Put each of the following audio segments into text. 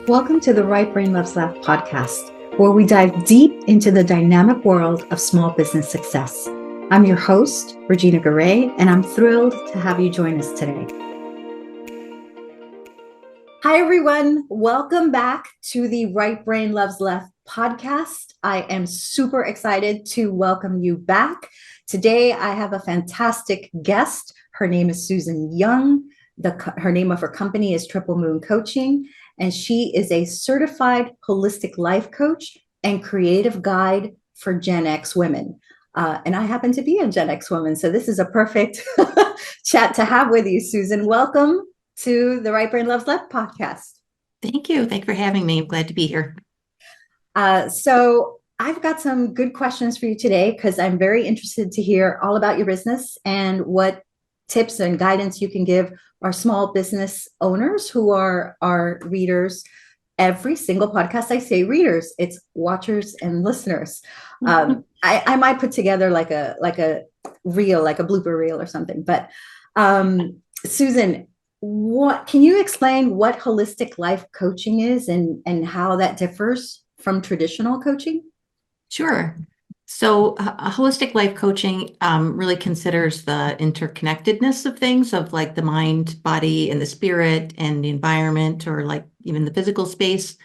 Welcome to the Right Brain Loves Left podcast, where we dive deep into the dynamic world of small business success. I'm your host, Regina Garay, and I'm thrilled to have you join us today. Hi, everyone. Welcome back to the Right Brain Loves Left podcast. I am super excited to welcome you back. Today, I have a fantastic guest. Her name is Susan Young. Her name of her company is Triple Moon Coaching, and she is a certified holistic life coach and creative guide for Gen X women. And I happen to be a Gen X woman, so this is a perfect chat to have with you, Susan. Welcome to the Right Brain Loves Left podcast. Thank you. Thank you for having me. I'm glad to be here. So I've got some good questions for you today because I'm very interested to hear all about your business and what tips and guidance you can give our small business owners who are our readers. Every single podcast I say readers, it's watchers and listeners. I might put together like a reel, like a blooper reel or something. But Susan, what can you explain what holistic life coaching is and how that differs from traditional coaching? Sure. So, holistic life coaching really considers the interconnectedness of things, of like the mind, body, and the spirit, and the environment, or like even the physical space,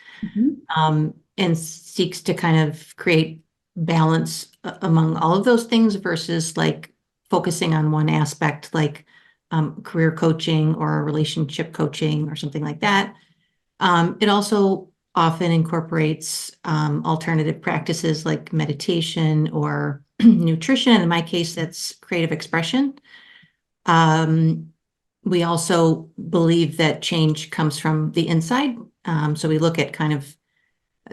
and seeks to kind of create balance among all of those things versus like focusing on one aspect, like career coaching or relationship coaching or something like that. It also often incorporates alternative practices like meditation or nutrition. In my case, that's creative expression. We also believe that change comes from the inside. So we look at kind of,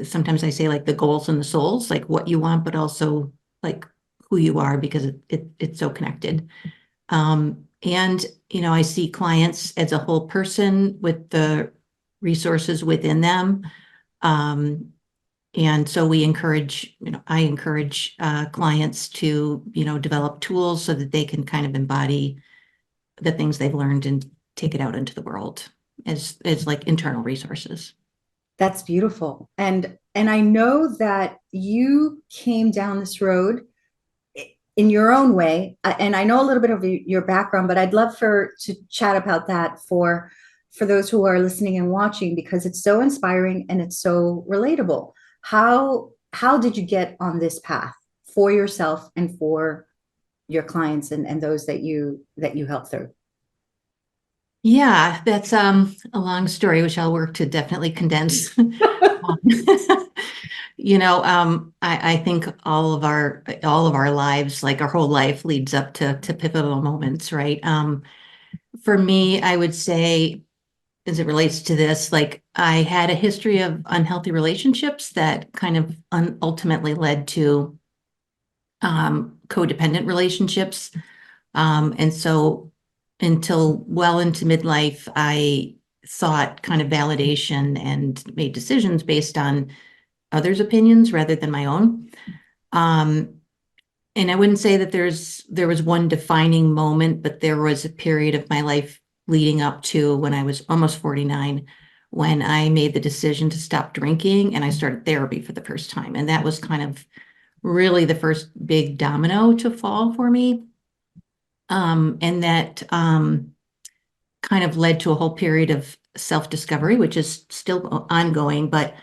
sometimes I say like the goals and the souls, like what you want, but also like who you are, because it's so connected. And, I see clients as a whole person with the resources within them. And so I encourage clients to, develop tools so that they can kind of embody the things they've learned and take it out into the world as like internal resources. That's beautiful. And I know that you came down this road in your own way. And I know a little bit of your background, but I'd love to chat about that for those who are listening and watching, because it's so inspiring and it's so relatable. How did you get on this path for yourself and for your clients and those that you help through? Yeah, that's a long story, which I'll work to definitely condense. I think all of our lives, like our whole life, leads up to pivotal moments, right? For me, I would say, as it relates to this, like I had a history of unhealthy relationships that kind of ultimately led to codependent relationships. And so until well into midlife, I sought kind of validation and made decisions based on others' opinions rather than my own. Um, and I wouldn't say that there was one defining moment, but there was a period of my life leading up to when I was almost 49, when I made the decision to stop drinking and I started therapy for the first time. And that was kind of really the first big domino to fall for me. And that kind of led to a whole period of self-discovery, which is still ongoing. But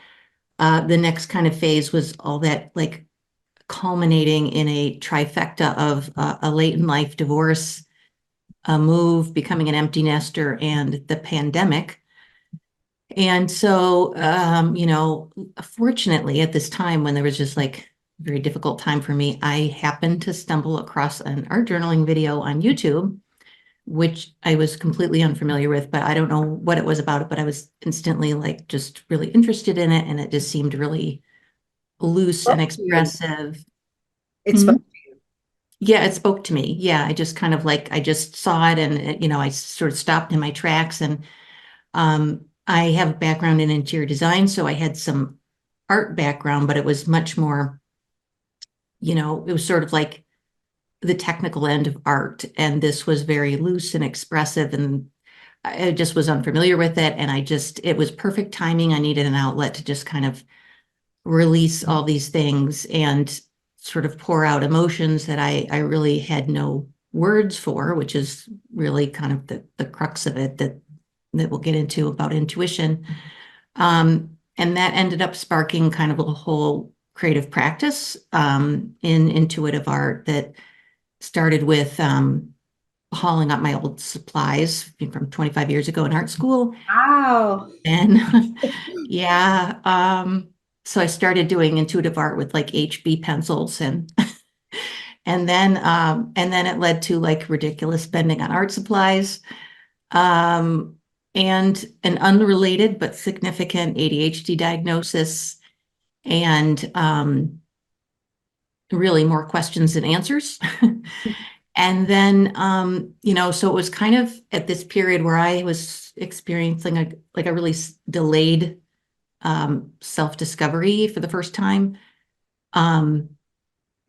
the next kind of phase was all that, like culminating in a trifecta of a late in life divorce, a move, becoming an empty nester, and the pandemic. And so, fortunately, at this time when there was just like a very difficult time for me, I happened to stumble across an art journaling video on YouTube, which I was completely unfamiliar with, but I don't know what it was about it, but I was instantly like just really interested in it. And it just seemed really loose and expressive. It's Mhm. Yeah, it spoke to me. Yeah, I just kind of like, I just saw it, and, I sort of stopped in my tracks. And I have a background in interior design, so I had some art background, but it was much more, it was sort of like the technical end of art. And this was very loose and expressive. And I just was unfamiliar with it. And it was perfect timing. I needed an outlet to just kind of release all these things and sort of pour out emotions that I really had no words for, which is really kind of the crux of it that we'll get into about intuition. And that ended up sparking kind of a whole creative practice in intuitive art that started with hauling up my old supplies from 25 years ago in art school. Wow. And yeah, so I started doing intuitive art with like HB pencils and then it led to like ridiculous spending on art supplies. Um, and an unrelated but significant ADHD diagnosis and really more questions than answers. And then, so it was kind of at this period where I was experiencing a really delayed self-discovery for the first time. Um,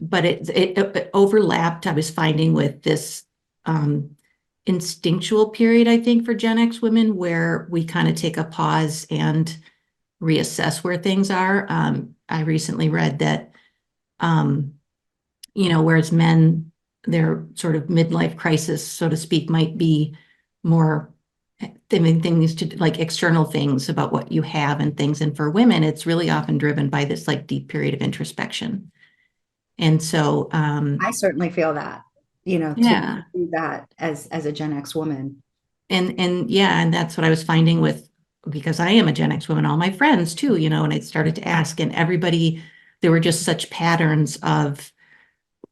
but it overlapped, I was finding, with this instinctual period, I think, for Gen X women, where we kind of take a pause and reassess where things are. I recently read that, whereas men, their sort of midlife crisis, so to speak, might be more things to like external things about what you have and things. And for women, it's really often driven by this like deep period of introspection. And so, I certainly feel that, to yeah, do that as a Gen X woman. and yeah, and that's what I was finding with because I am a Gen X woman, all my friends too, and I started to ask, and everybody, there were just such patterns of,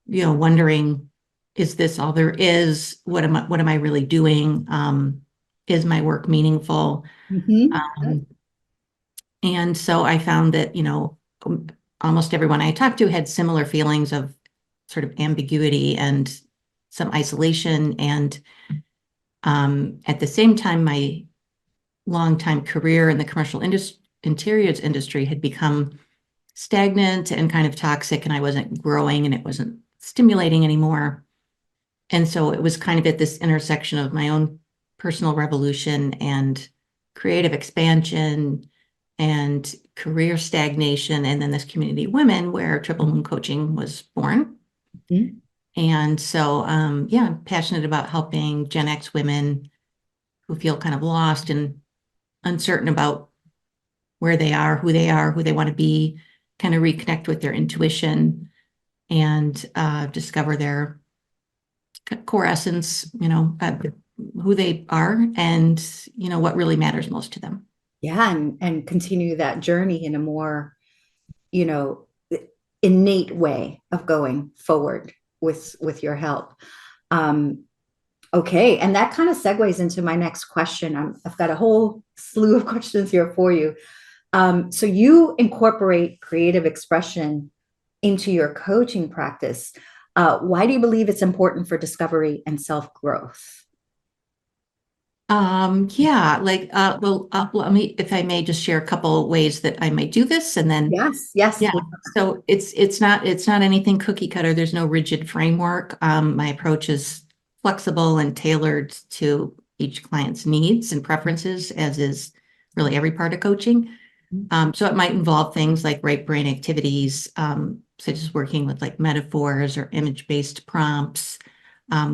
wondering, is this all there is? What am I really doing? Is my work meaningful? Hmm. Um, and so I found that, almost everyone I talked to had similar feelings of sort of ambiguity and some isolation. And at the same time, my longtime career in the commercial interiors industry had become stagnant and kind of toxic, and I wasn't growing and it wasn't stimulating anymore. And so it was kind of at this intersection of my own personal revolution and creative expansion and career stagnation, and then this community of women where Triple Moon Coaching was born. Hmm. And so, yeah, I'm passionate about helping Gen X women who feel kind of lost and uncertain about who they want to be, kind of reconnect with their intuition and discover their core essence, who they are and, what really matters most to them. Yeah, and continue that journey in a more, you know, innate way of going forward with your help. Um, okay, and that kind of segues into my next question. I've got a whole slew of questions here for you. So you incorporate creative expression into your coaching practice. Why do you believe it's important for discovery and self-growth? Yeah, like, well, let me, if I may just share a couple ways that I might do this and then, Yes, yes. yeah. So it's not anything cookie cutter. There's no rigid framework. My approach is flexible and tailored to each client's needs and preferences, as is really every part of coaching. So it might involve things like right brain activities, such as working with like metaphors or image-based prompts,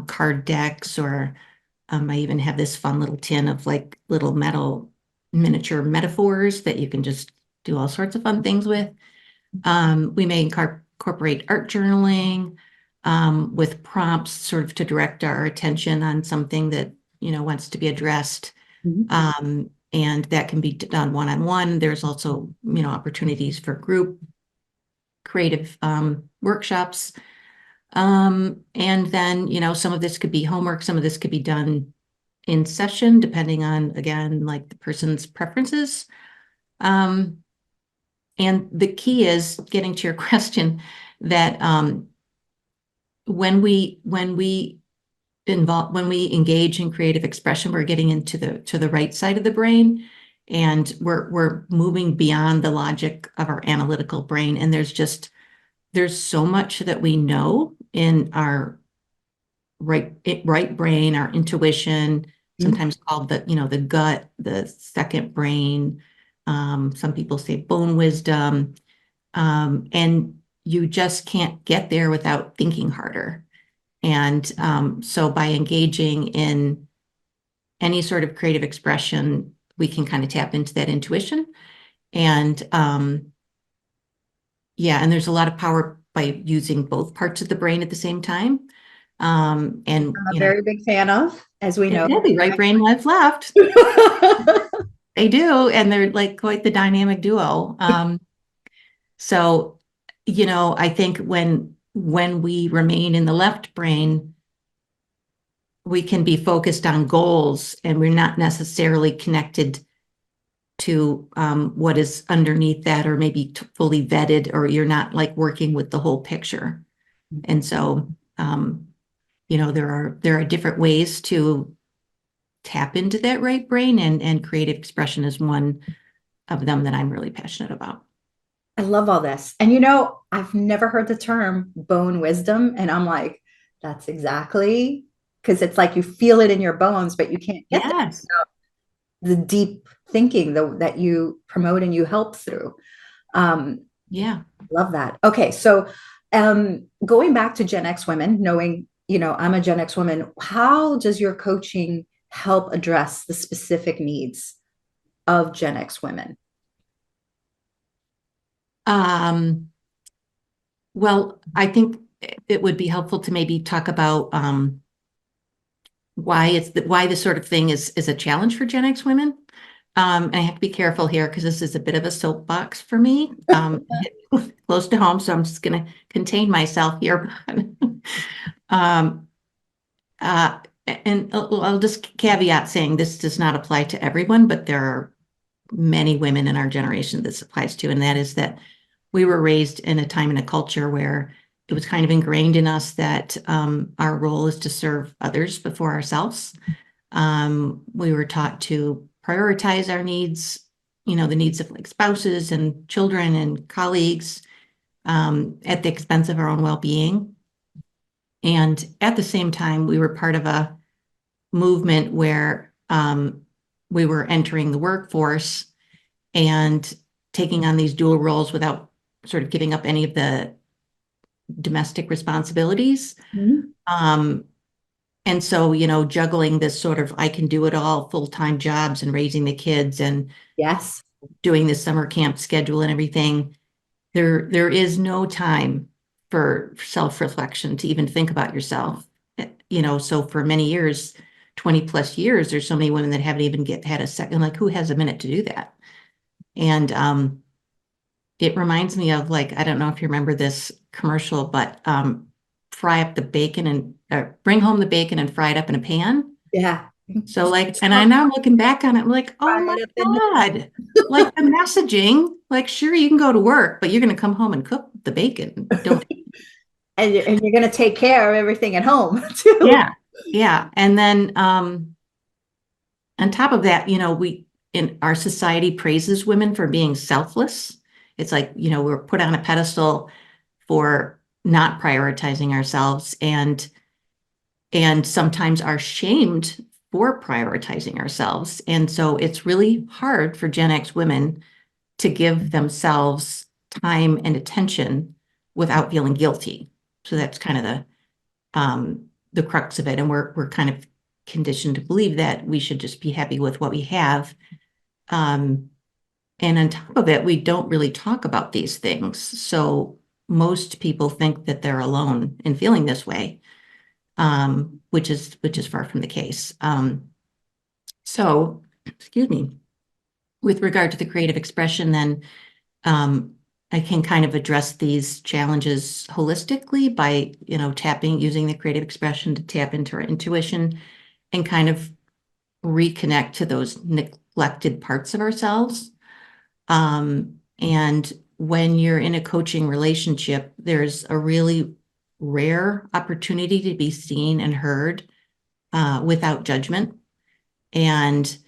card decks, or I even have this fun little tin of like little metal miniature metaphors that you can just do all sorts of fun things with. We may incorporate art journaling with prompts sort of to direct our attention on something that, wants to be addressed. Mhm. And that can be done one-on-one. There's also, opportunities for group creative workshops. And then, some of this could be homework, some of this could be done in session, depending on, again, like the person's preferences. Um, and the key is getting to your question that when we engage in creative expression, we're getting into the right side of the brain, and we're moving beyond the logic of our analytical brain. And there's so much that we know in our right brain, our intuition, Mhm. sometimes called the gut, the second brain. Some people say bone wisdom. And you just can't get there without thinking harder. And so by engaging in any sort of creative expression, we can kind of tap into that intuition. And yeah, and there's a lot of power by using both parts of the brain at the same time. And, I'm a very big fan of, as we know. exactly, right brain, left, left. They do, and they're like quite the dynamic duo. So, I think when we remain in the left brain, we can be focused on goals and we're not necessarily connected to what is underneath that, or maybe fully vetted, or you're not like working with the whole picture. And so, there are different ways to tap into that right brain, and creative expression is one of them that I'm really passionate about. I love all this. And I've never heard the term bone wisdom. And I'm like, that's exactly because it's like you feel it in your bones, but you can't get there Yes. without the deep thinking that you promote and you help through. Um, Yeah. love that. Okay. So going back to Gen X women, knowing, I'm a Gen X woman, how does your coaching help address the specific needs of Gen X women? Um, well, I think it would be helpful to maybe talk about why this sort of thing is a challenge for Gen X women. And I have to be careful here because this is a bit of a soapbox for me, close to home. So I'm just going to contain myself here. um, uh, and I'll just caveat saying this does not apply to everyone, but there are many women in our generation this applies to, and that is that we were raised in a time and a culture where it was kind of ingrained in us that our role is to serve others before ourselves. We were taught to prioritize our needs, the needs of like spouses and children and colleagues, at the expense of our own well-being. And at the same time, we were part of a movement where we were entering the workforce and taking on these dual roles without sort of giving up any of the domestic responsibilities. Mhm. Um, and so, juggling this sort of I can do it all full-time jobs and raising the kids and Yes. doing the summer camp schedule and everything, there is no time for self-reflection to even think about yourself. So for many years, 20 plus years, there's so many women that haven't even had a second, like who has a minute to do that? And it reminds me of like, I don't know if you remember this commercial, but fry up the bacon and bring home the bacon and fry it up in a pan. Yeah. So like, and I now looking back on it, I'm like, oh Fry my it up in the- God, like the messaging, like, sure, you can go to work, but you're going to come home and cook the bacon. Don't. and you're going to take care of everything at home too. Yeah. Yeah. And then on top of that, we in our society praises women for being selfless. It's like, we're put on a pedestal for not prioritizing ourselves, and sometimes are shamed for prioritizing ourselves. And so it's really hard for Gen X women to give themselves time and attention without feeling guilty. So that's kind of the crux of it. And we're kind of conditioned to believe that we should just be happy with what we have. Um, and on top of it, we don't really talk about these things. So most people think that they're alone in feeling this way, which is far from the case. So, excuse me. With regard to the creative expression, then um, I can kind of address these challenges holistically by, using the creative expression to tap into our intuition and kind of reconnect to those neglected parts of ourselves. And when you're in a coaching relationship, there's a really rare opportunity to be seen and heard without judgment. And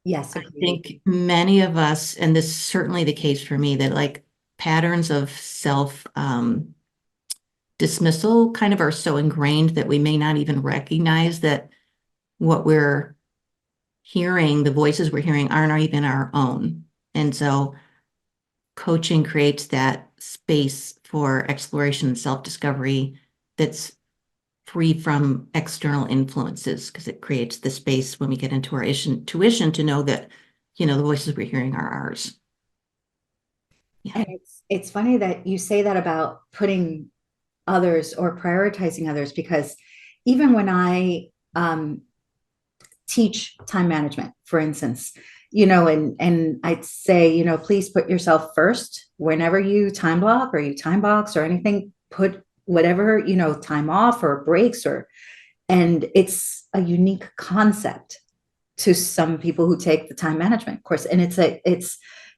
Yes, I agreed. think many of us, and this is certainly the case for me, that like patterns of self dismissal kind of are so ingrained that we may not even recognize that what we're hearing, the voices we're hearing aren't even our own. And so coaching creates that space for exploration and self-discovery that's free from external influences, because it creates the space when we get into our intuition to know that, the voices we're hearing are ours. Yeah. And it's funny that you say that about putting others or prioritizing others, because even when I teach time management, for instance, and I'd say, please put yourself first whenever you time block or you time box or anything, put whatever, time off or breaks, and it's a unique concept to some people who take the time management course. And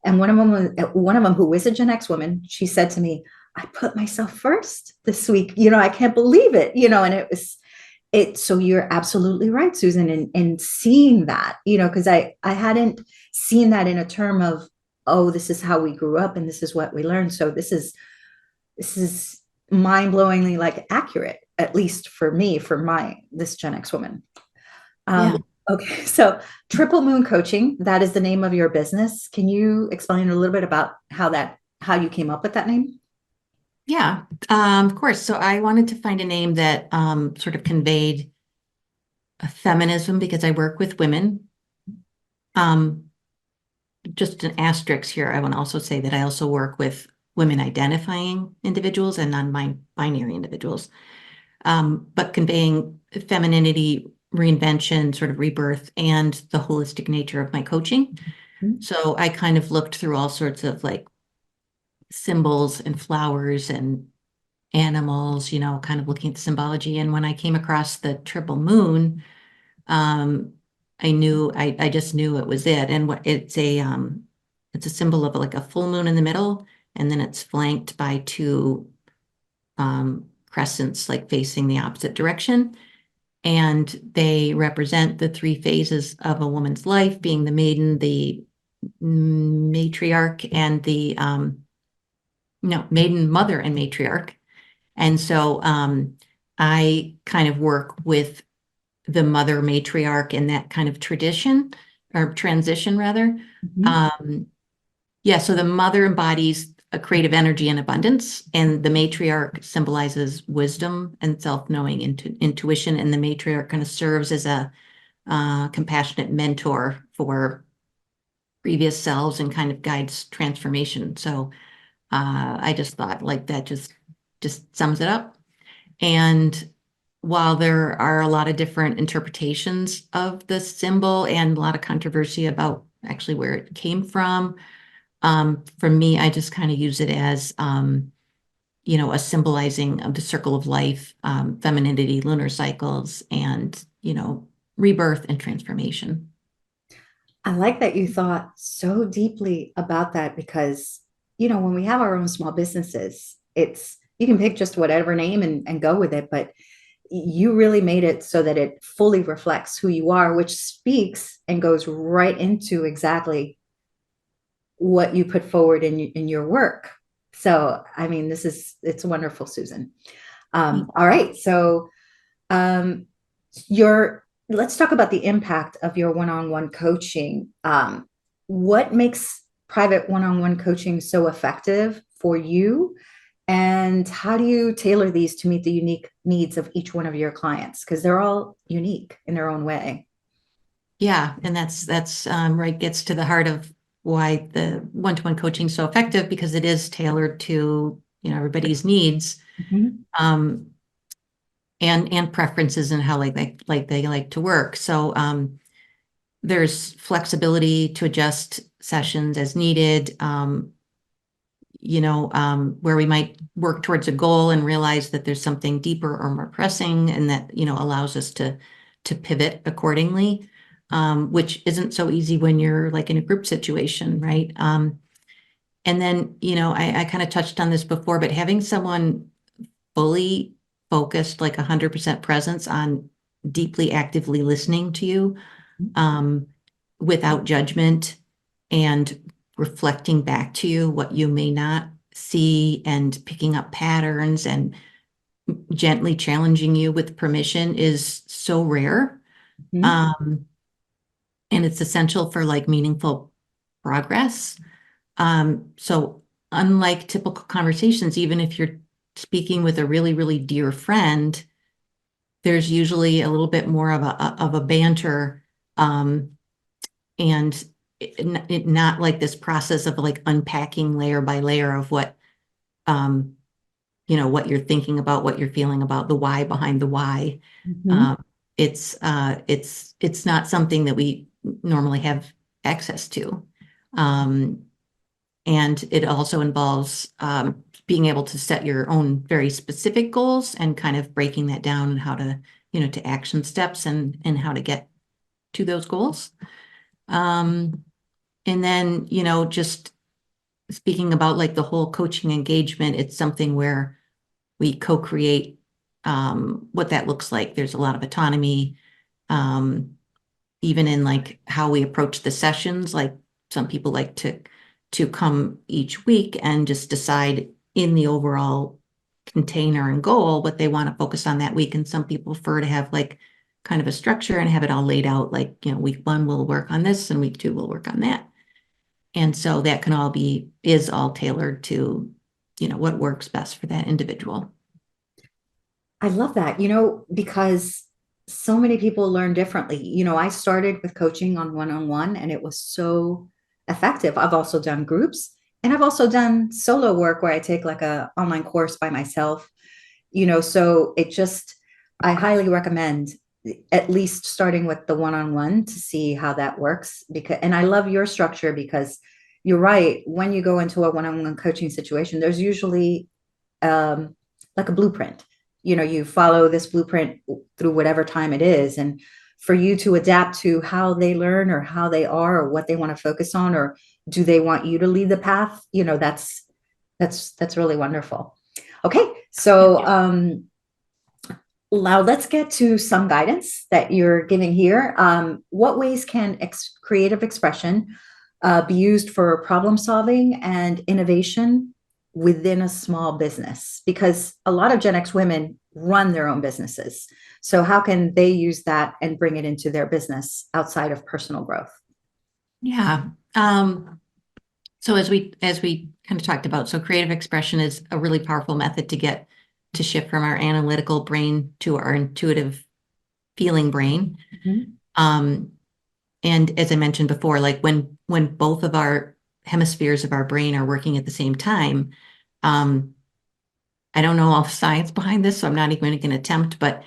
and one of them who is a Gen X woman, she said to me, I put myself first this week. I can't believe it, and so you're absolutely right, Susan, in seeing that, because I hadn't seen that in a term of, oh, this is how we grew up and this is what we learned. So this is mind-blowingly like accurate, at least for me, for this Gen X woman. Yeah. Okay, so Triple Moon Coaching, that is the name of your business. Can you explain a little bit about how you came up with that name? Yeah, of course. So I wanted to find a name that sort of conveyed a feminism, because I work with women. Just an asterisk here, I want to also say that I also work with women identifying individuals and non-binary individuals, but conveying femininity, reinvention, sort of rebirth, and the holistic nature of my coaching. Mhm. So I kind of looked through all sorts of like symbols and flowers and animals, kind of looking at the symbology. And when I came across the triple moon, I just knew it was it. And it's a symbol of like a full moon in the middle, and then it's flanked by two crescents, like facing the opposite direction. And they represent the three phases of a woman's life, being the maiden, the matriarch, and the no, maiden, mother, and matriarch. And so I kind of work with the mother matriarch in that kind of tradition, or transition rather. Mhm. Yeah, so the mother embodies a creative energy and abundance, and the matriarch symbolizes wisdom and self-knowing, intuition, and the matriarch kind of serves as a compassionate mentor for previous selves and kind of guides transformation. So I just thought like that just sums it up. And while there are a lot of different interpretations of the symbol and a lot of controversy about actually where it came from, for me, I just kind of use it as, a symbolizing of the circle of life, femininity, lunar cycles, and, rebirth and transformation. I like that you thought so deeply about that, because, when we have our own small businesses, you can pick just whatever name and go with it, but you really made it so that it fully reflects who you are, which speaks and goes right into exactly what you put forward in your work. So, I mean, it's wonderful, Susan. All right. So, um, let's talk about the impact of your one-on-one coaching. What makes private one-on-one coaching so effective for you? And how do you tailor these to meet the unique needs of each one of your clients? Because they're all unique in their own way. Yeah, and that's right, gets to the heart of why the one-to-one coaching is so effective, because it is tailored to, everybody's needs, Mhm. um, and preferences, and how they like to work. So there's flexibility to adjust sessions as needed. Where we might work towards a goal and realize that there's something deeper or more pressing, and that, allows us to pivot accordingly, which isn't so easy when you're like in a group situation, right? And then, I kind of touched on this before, but having someone fully focused, like 100% presence on deeply actively listening to you, um, without judgment, and reflecting back to you what you may not see, and picking up patterns, and gently challenging you with permission, is so rare. Mhm. Um, and it's essential for like meaningful progress. So unlike typical conversations, even if you're speaking with a really, really dear friend, there's usually a little bit more of a banter, and it not like this process of like unpacking layer by layer of what um, what you're thinking about, what you're feeling about, the why behind the why. Mhm. Um, it's not something that we normally have access to. Um, and it also involves being able to set your own very specific goals and kind of breaking that down and how to, to action steps and how to get to those goals. Um, and then, just speaking about like the whole coaching engagement, it's something where we co-create what that looks like. There's a lot of autonomy, um, even in like how we approach the sessions. Like some people like to come each week and just decide in the overall container and goal what they want to focus on that week. And some people prefer to have like kind of a structure and have it all laid out. Like, week one we'll work on this and week two we'll work on that. And so that can all is all tailored to, what works best for that individual. I love that, because so many people learn differently. I started with coaching on one-on-one and it was so effective. I've also done groups and I've also done solo work where I take like a online course by myself, so I highly recommend at least starting with the one-on-one to see how that works and I love your structure because you're right. When you go into a one-on-one coaching situation, there's usually like a blueprint. You follow this blueprint through whatever time it is. And for you to adapt to how they learn or how they are or what they want to focus on, or do they want you to lead the path? That's really wonderful. Okay. Yeah. So now let's get to some guidance that you're giving here. What ways can creative expression be used for problem solving and innovation within a small business? Because a lot of Gen X women run their own businesses. So how can they use that and bring it into their business outside of personal growth? Yeah. So as we kind of talked about, so creative expression is a really powerful method to get to shift from our analytical brain to our intuitive feeling brain. Mhm. Um, and as I mentioned before, like when both of our hemispheres of our brain are working at the same time, um, I don't know all the science behind this, so I'm not even going to attempt, but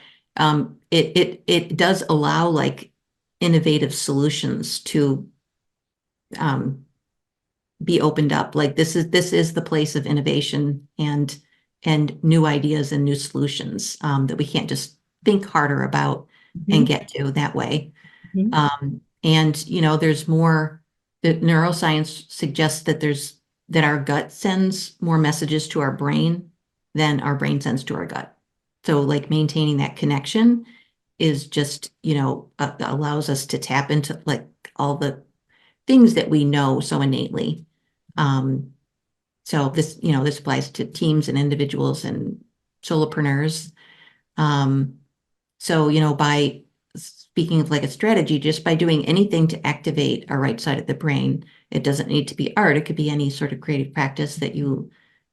it does allow like innovative solutions to um, be opened up. Like this is the place of innovation and new ideas and new solutions that we can't just think harder about and Mhm. get to that way. Mhm. And there's more. The neuroscience suggests that our gut sends more messages to our brain than our brain sends to our gut. So like maintaining that connection is just allows us to tap into like all the things that we know so innately. Um, so this applies to teams and individuals and solopreneurs. Um, so, by speaking of like a strategy, just by doing anything to activate our right side of the brain, it doesn't need to be art. It could be any sort of creative practice that you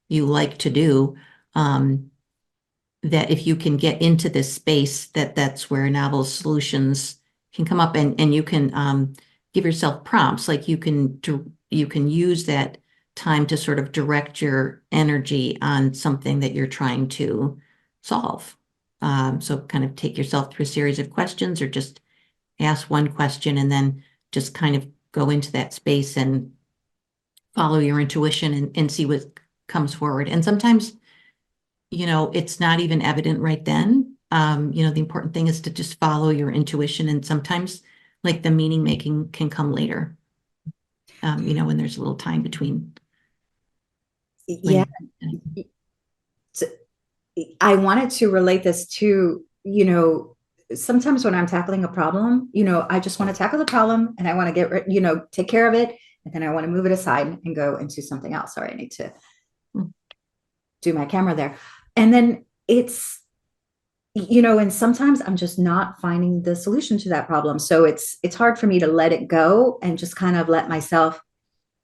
like to do. That if you can get into this space, that's where novel solutions can come up, and you can give yourself prompts. Like you can use that time to sort of direct your energy on something that you're trying to solve. So kind of take yourself through a series of questions or just ask one question and then just kind of go into that space and follow your intuition and see what comes forward. And sometimes it's not even evident right then. The important thing is to just follow your intuition. And sometimes like the meaning making can come later, when there's a little time between Yeah. when. So I wanted to relate this to, sometimes when I'm tackling a problem, I just want to tackle the problem and I want to take care of it. And then I want to move it aside and go into something else. Sorry, I need to do my camera there. And then and sometimes I'm just not finding the solution to that problem. So it's hard for me to let it go and just kind of let myself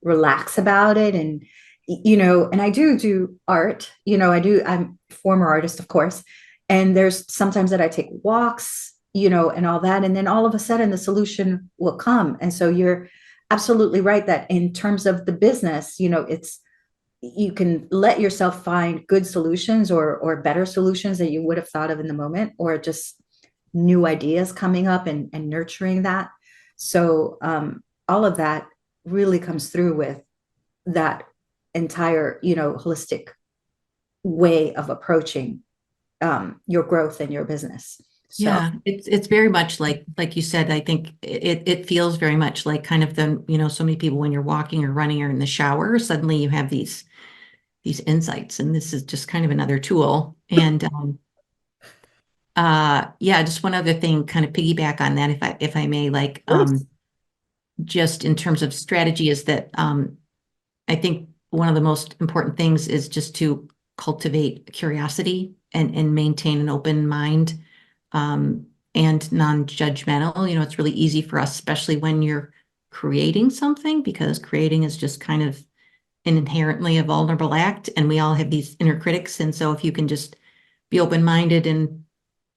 relax about it. And and I do art. I'm a former artist, of course. And there's sometimes that I take walks, and all that. And then all of a sudden the solution will come. And so you're absolutely right that in terms of the business, it's you can let yourself find good solutions or better solutions that you would have thought of in the moment, or just new ideas coming up and nurturing that. So all of that really comes through with that entire, holistic way of approaching your growth and your business. So Yeah, it's very much like you said, I think it feels very much like kind of so many people when you're walking or running or in the shower, suddenly you have these insights, and this is just kind of another tool. And yeah, just one other thing, kind of piggyback on that, if I may, like just in terms of strategy, is that I think one of the most important things is just to cultivate curiosity and maintain an open mind, and non-judgmental. It's really easy for us, especially when you're creating something, because creating is just kind of an inherently a vulnerable act, and we all have these inner critics. And so if you can just be open-minded and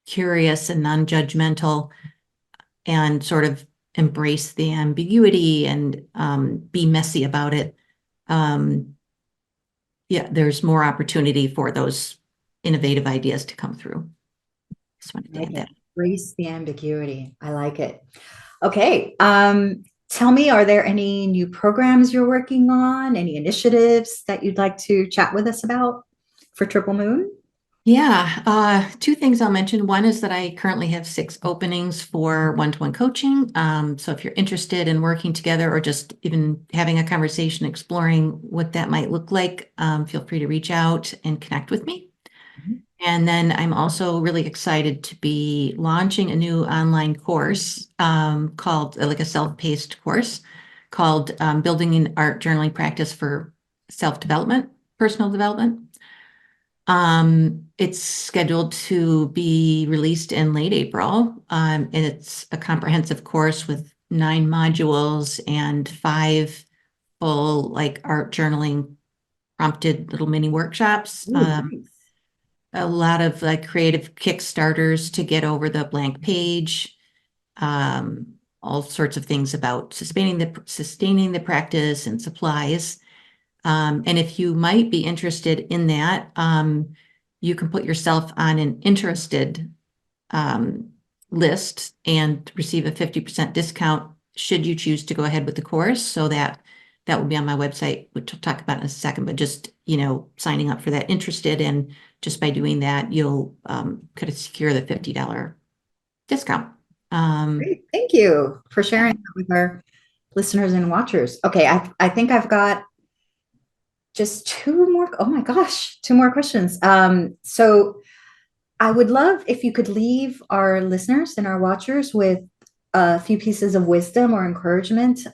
curious and non-judgmental and sort of embrace the ambiguity and be messy about it, yeah, there's more opportunity for those innovative ideas to come through. Just wanted I to like add it. that. Embrace the ambiguity. I like it. Okay. Tell me, are there any new programs you're working on? Any initiatives that you'd like to chat with us about for Triple Moon? Yeah, two things I'll mention. One is that I currently have 6 openings for one-to-one coaching. So if you're interested in working together or just even having a conversation, exploring what that might look like, feel free to reach out and connect with me. Mhm. And then I'm also really excited to be launching a new online course, called like a self-paced course called Building an Art Journaling Practice for Self-Development, Personal Development. It's scheduled to be released in late April, and it's a comprehensive course with 9 modules and 5 full like art journaling prompted little mini workshops. Ooh, nice. A lot of like creative kickstarters to get over the blank page, all sorts of things about sustaining the practice and supplies. And if you might be interested in that, you can put yourself on an interested um, list and receive a 50% discount should you choose to go ahead with the course. So that will be on my website, which I'll talk about in a second. But just, signing up for that interested, and just by doing that, you'll could secure the $50 discount. Great. Thank you for sharing that with our listeners and watchers. Okay, I think I've got just two more. Oh my gosh, two more questions. So I would love if you could leave our listeners and our watchers with a few pieces of wisdom or encouragement,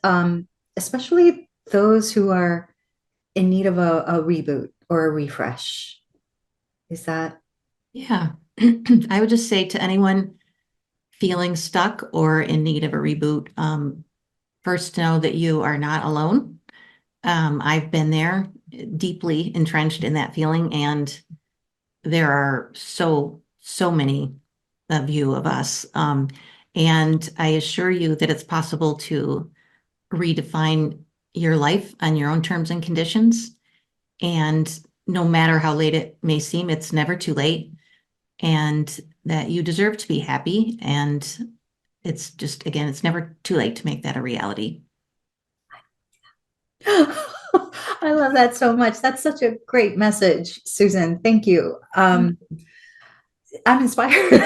especially those who are in need of a reboot or a refresh. Is that Yeah. I would just say to anyone feeling stuck or in need of a reboot, first know that you are not alone. I've been there, deeply entrenched in that feeling, and there are so many of you, of us. And I assure you that it's possible to redefine your life on your own terms and conditions. And no matter how late it may seem, it's never too late. And that you deserve to be happy. And it's just, again, it's never too late to make that a reality. I love that so much. That's such a great message, Susan. Thank you. I'm inspired.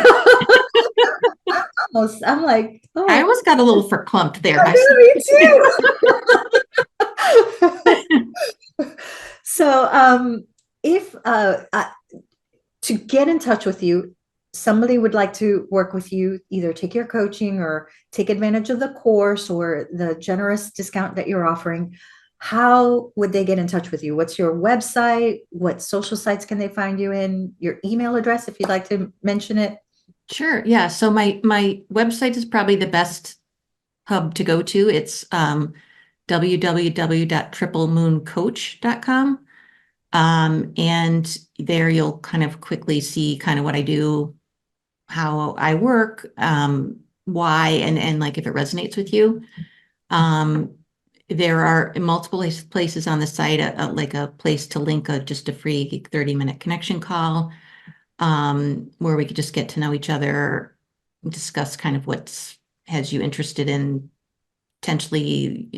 Almost, I'm like, oh I my, almost got a little verklempt there. me too. So, if to get in touch with you, somebody would like to work with you, either take your coaching or take advantage of the course or the generous discount that you're offering, how would they get in touch with you? What's your website? What social sites can they find you in? Your email address, if you'd like to mention it. Sure. Yeah. So my website is probably the best hub to go to. It's www.triplemooncoach.com. And there you'll kind of quickly see kind of what I do, how I work, why, and like if it resonates with you. Um, there are multiple places on the site, like a place to link just a free 30-minute connection call, where we could just get to know each other, discuss kind of what's has you interested in potentially,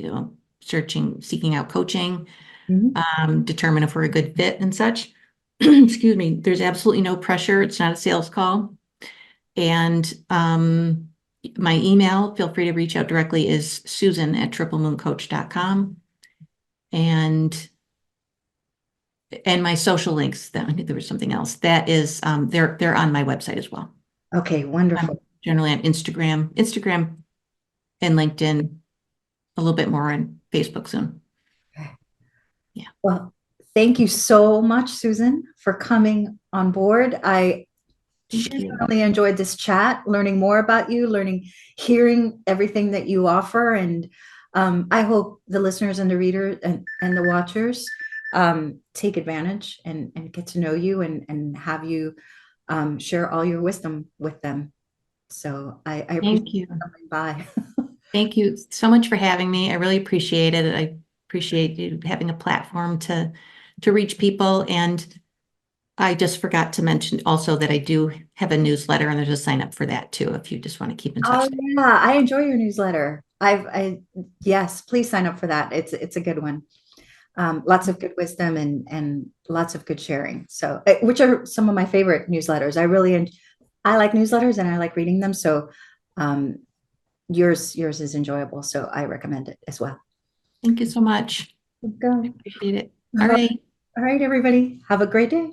seeking out coaching, Mhm. determine if we're a good fit and such. Excuse me. There's absolutely no pressure. It's not a sales call. And my email, feel free to reach out directly, is susan@triplemooncoach.com. And my social links, that I think there was something else that is they're on my website as well. Okay, I'm wonderful. generally on Instagram and LinkedIn, a little bit more on Facebook soon. Yeah. Well, thank you so much, Susan, for coming on board. I Thank you. genuinely enjoyed this chat, learning more about you, hearing everything that you offer. And I hope the listeners and the readers and the watchers take advantage and get to know you and have you share all your wisdom with them. So I appreciate Thank you. you coming by. Thank you so much for having me. I really appreciate it. I appreciate you having a platform to reach people. And I just forgot to mention also that I do have a newsletter, and there's a sign up for that too, if you just want to keep in Oh touch. yeah, I enjoy your newsletter. Yes, please sign up for that. It's a good one. Lots of good wisdom and lots of good sharing. So, which are some of my favorite newsletters. I like newsletters and I like reading them. So, um, yours is enjoyable. So I recommend it as well. Thank you so much. I Go. appreciate it. All right. All right, everybody. Have a great day.